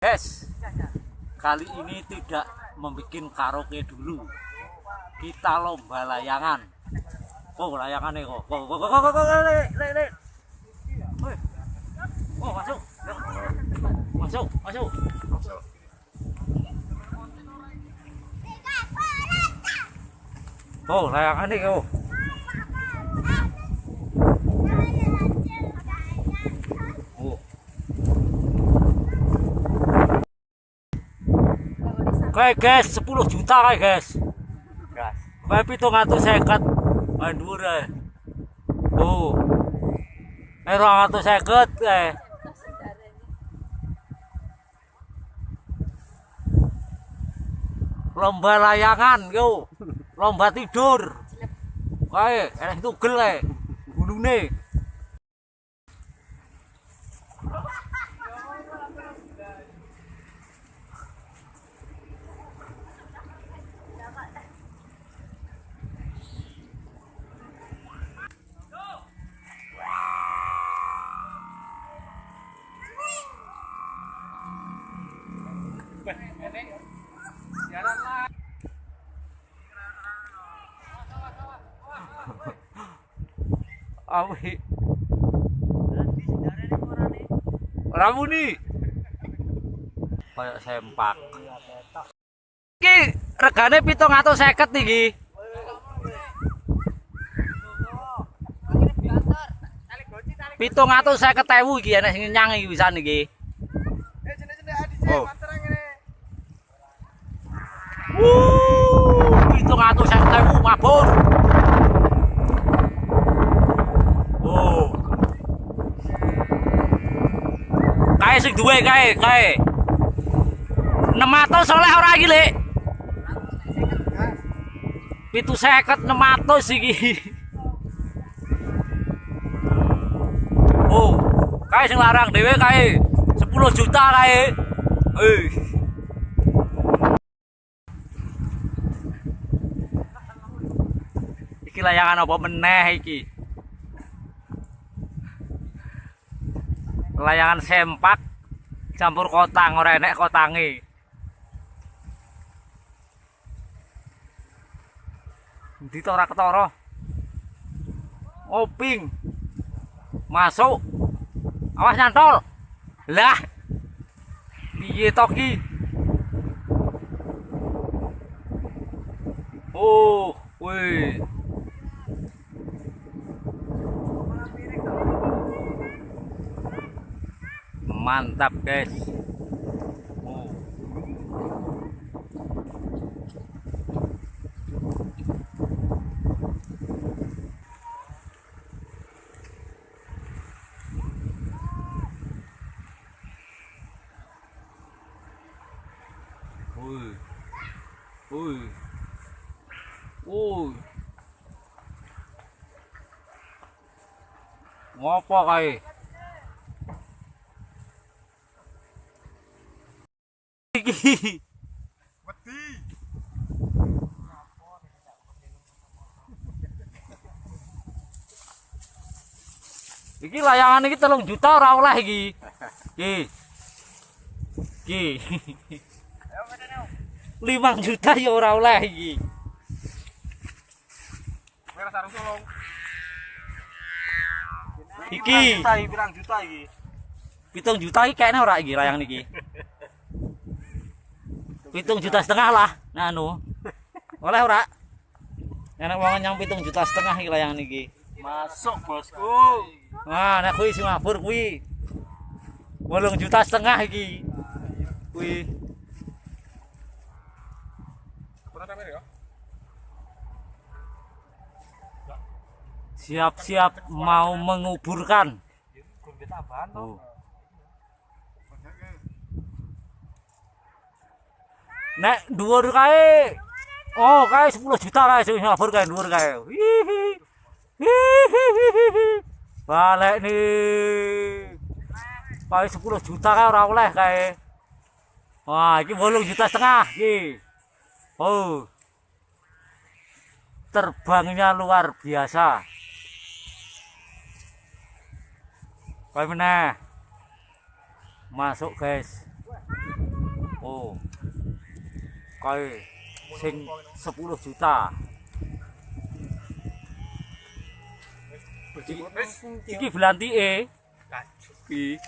Guys, kali ini tidak membuat karaoke dulu. Kita lomba layangan. Oh, layangannya kok. Le. Oh, masuk. Masuk. Oh, layangannya kok. Kayak guys, 10 juta kayak guys. Kayak 750 mandur ya. Oh. 250 kayak. Lomba layangan yo. Lomba tidur. Kayak enak tugel kayak. Gunune. Awi. Ramu nih. Kayak sempak. Iki regane 750 iki. Pitung atus 50.000 iki enek sing nyang iki wisan iki. Oh. 750.000 mabur. Oh. Kae sing duwe kae. 600 oleh ora iki, Lek. 750 600 iki. Oh, kae sing larang dhewe kae 10 juta kae. Iki layangan apa meneh iki? Layangan sempak campur kotang, ora enek kotange. Ndi to ora ketara. Oping. Masuk. Awas nyantol. Lah. Piye to ki? Oh, wih. Mantap guys. Oh. Woi. Ngopo kae? Iki. Wedi. Iki layangan iki 3 juta ora oleh iki. Iki. 5 juta ya ora oleh iki. Iki pirang juta iki? 7 juta iki kayaknya ora iki layangan iki. 7,5 juta lah. Nah anu. Oleh ora? Enak wong nyang 7,5 juta iki layangan iki. Masuk, Bosku. Nah, nek kuwi sing mabur kuwi 8,5 juta iki. Kuwi. Siap-siap mau menguburkan. Oh. Nek dhuwur kae. Oh, kae 10 juta kae sing ngabur kae dhuwur kae. Balik nih. Kae 10 juta kae ora oleh kae. Wah, iki 8,5 juta iki. Oh. Terbangnya luar biasa. Kae meneh. Masuk, guys. Oh. Kae sing 10 juta. Iki belantike. Iki